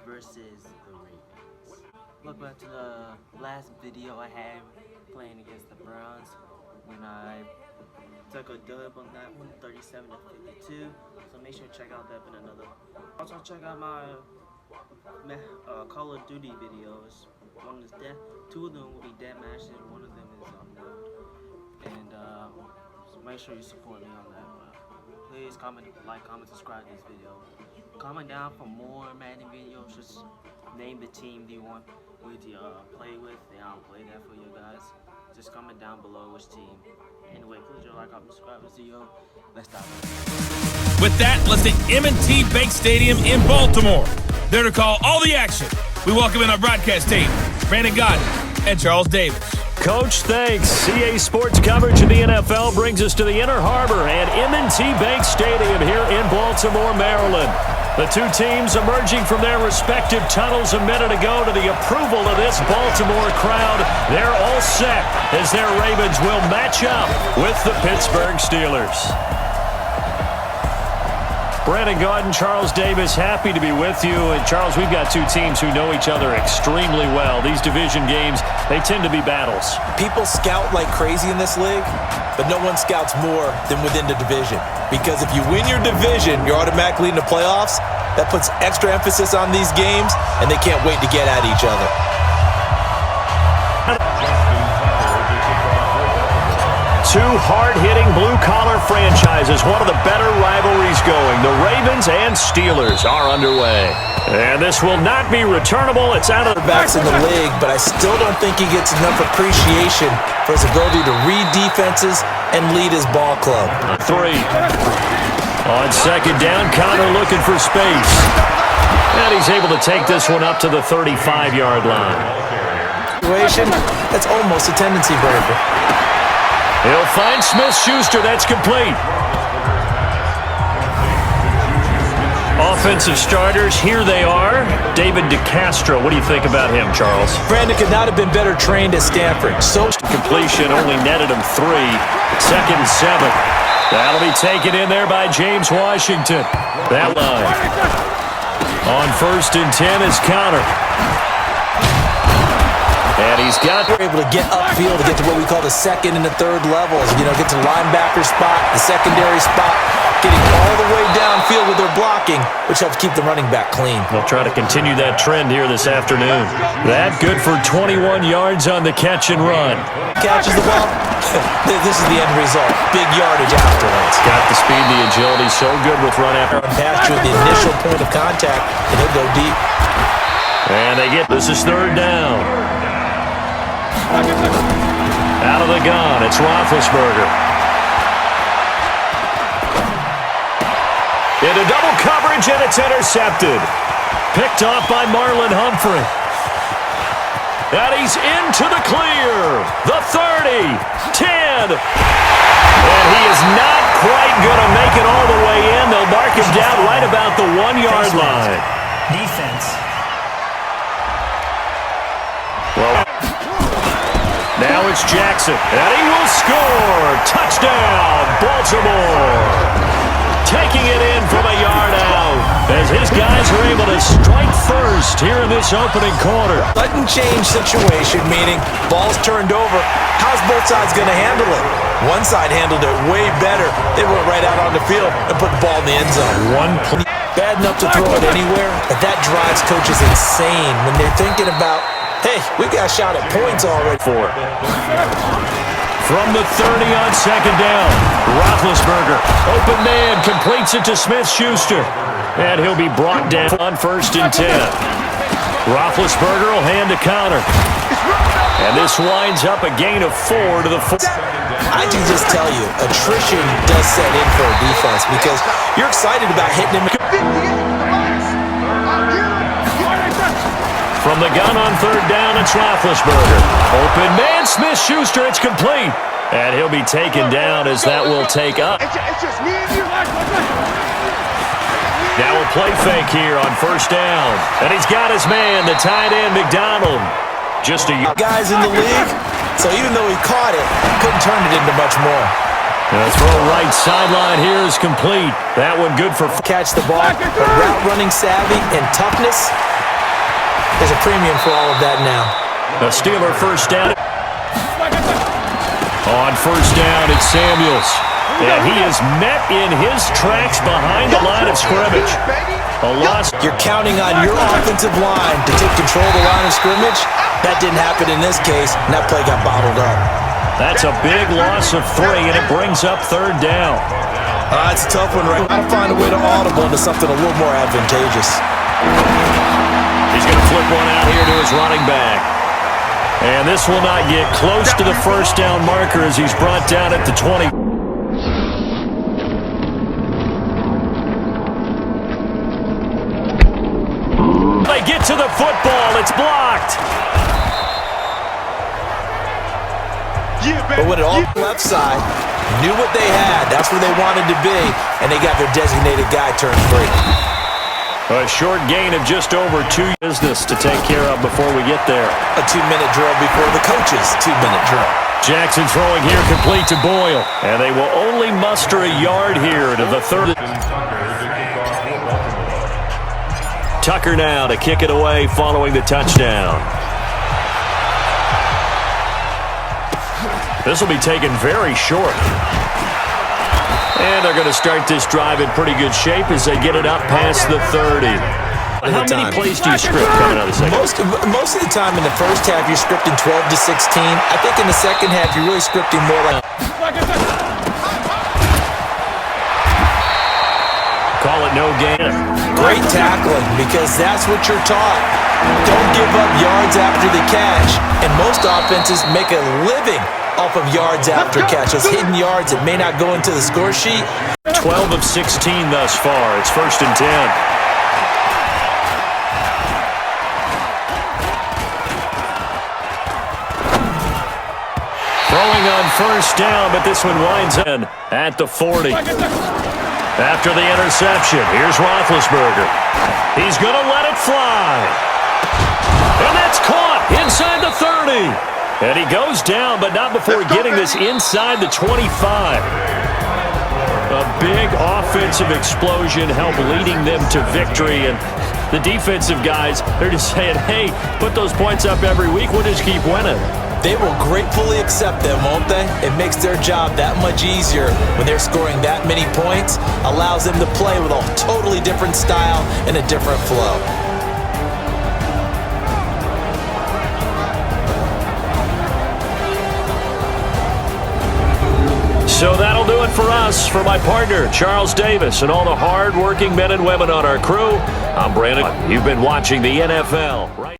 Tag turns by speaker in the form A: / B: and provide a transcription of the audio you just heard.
A: versus the Ravens. Look back to the last video I had playing against the Browns when I took a dub on that one, 37-52. So make sure to check out that and another. Also check out my Call of Duty videos. One is death. Two of them will be dead matches. One of them is mode. And so make sure you support me on that. Please comment, like, comment, subscribe to this video. Comment down for more Madden videos. Just name the team you want me to play with, and I'll play that for you guys. Just comment down below which team. Anyway, please like, comment, subscribe to this video. Let's start.
B: With that, let's hit M&T Bank Stadium in Baltimore. There to call all the action. We welcome in our broadcast team, Brandon Godden and Charles Davis.
C: Coach, thanks. CA Sports coverage of the NFL brings us to the Inner Harbor and M&T Bank Stadium here in Baltimore, Maryland. The two teams emerging from their respective tunnels a minute ago to the approval of this Baltimore crowd. They're all set as their Ravens will match up with the Pittsburgh Steelers. Brandon Godden, Charles Davis, happy to be with you. And Charles, we've got two teams who know each other extremely well. These division games, they tend to be battles.
D: People scout like crazy in this league, but no one scouts more than within the division. Because if you win your division, you're automatically in the playoffs. That puts extra emphasis on these games, and they can't wait to get at each other.
C: Two hard-hitting blue-collar franchises, one of the better rivalries going. The Ravens and Steelers are underway. And this will not be returnable. It's out of the
D: backs in the league, but I still don't think he gets enough appreciation for his ability to read defenses and lead his ball club.
C: 3. On second down, Connor looking for space. And he's able to take this one up to the 35-yard line.
D: That's almost a tendency breaker.
C: He'll find Smith-Schuster. That's complete. Offensive starters, here they are. David DeCastro. What do you think about him, Charles?
D: Brandon could not have been better trained at Stanford.
C: Completion only netted him 3. Second and 7. That'll be taken in there by James Washington. That line. On first and 10 is Connor. And he's got...
D: They're able to get upfield to get to what we call the second and the third levels. You know, get to the linebacker spot, the secondary spot, getting all the way downfield with their blocking, which helps keep the running back clean.
C: They'll try to continue that trend here this afternoon. That good for 21 yards on the catch and run.
D: Catches the ball. This is the end result. Big yardage afterwards.
C: Got the speed, the agility, so good with run after.
D: Pass to the initial point of contact, and he'll go deep.
C: And they get... This is third down. Out of the gun, it's Roethlisberger. Into double coverage, and it's intercepted. Picked off by Marlon Humphrey. And he's into the clear. The 30, 10. And he is not quite going to make it all the way in. They'll mark him down right about the 1-yard line.
E: Defense.
C: Well, now it's Jackson, and he will score. Touchdown, Baltimore. Taking it in from a yard out as his guys are able to strike first here in this opening quarter.
D: Button change situation, meaning ball's turned over. How's both sides going to handle it? One side handled it way better. They went right out on the field and put the ball in the end zone. Bad enough to throw it anywhere, but that drives coaches insane when they're thinking about, hey, we got a shot at points already.
C: 4. From the 30 on second down, Roethlisberger, open man, completes it to Smith-Schuster. And he'll be brought down on first and 10. Roethlisberger will hand to Connor. And this winds up a gain of 4 to the 4.
D: I can just tell you, attrition does set in for a defense because you're excited about hitting him.
C: From the gun on third down, it's Roethlisberger. Open man, Smith-Schuster, it's complete. And he'll be taken down as that will take up. Now a play fake here on first down. And he's got his man, the tight end, McDonald. Just a
D: guys in the league, so even though he caught it, couldn't turn it into much more.
C: The throw right sideline here is complete. That one good for...
D: Catch the ball, but route running savvy and toughness, There's a premium for all of that now.
C: A Steeler first down. On first down, it's Samuels. And he is met in his tracks behind the line of scrimmage. A loss.
D: You're counting on your offensive line to take control of the line of scrimmage. That didn't happen in this case, and that play got bottled up.
C: That's a big loss of 3, and it brings up third down.
D: It's a tough one, right? Got to find a way to audible into something a little more advantageous.
C: He's going to flip one out here to his running back. And this will not get close to the first down marker as he's brought down at the 20. They get to the football. It's blocked.
D: But when it all left side, knew what they had. That's where they wanted to be, and they got their designated guy turned free.
C: A short gain of just over 2 business to take care of before we get there.
D: A 2-minute drill before the coach's 2-minute drill.
C: Jackson throwing here complete to Boyle. And they will only muster a yard here to the third. Tucker now to kick it away following the touchdown. This will be taken very short. And they're going to start this drive in pretty good shape as they get it up past the 30. How many plays do you script coming out of the second?
D: Most of the time in the first half, you're scripting 12 to 16. I think in the second half, you're really scripting more like...
C: Call it no gain.
D: Great tackling, because that's what you're taught. Don't give up yards after the catch. And most offenses make a living off of yards after catch. Those hidden yards that may not go into the score sheet.
C: 12 of 16 thus far. It's 1st and 10. Throwing on first down, but this one winds in at the 40. After the interception, here's Roethlisberger. He's going to let it fly. And that's caught inside the 30. And he goes down, but not before getting this inside the 25. A big offensive explosion helped leading them to victory. And the defensive guys, they're just saying, hey, put those points up every week. We'll just keep winning.
D: They will gratefully accept them, won't they? It makes their job that much easier when they're scoring that many points. Allows them to play with a totally different style and a different flow.
C: So that'll do it for us. For my partner, Charles Davis, and all the hard-working men and women on our crew, I'm Brandon. You've been watching the NFL. Right.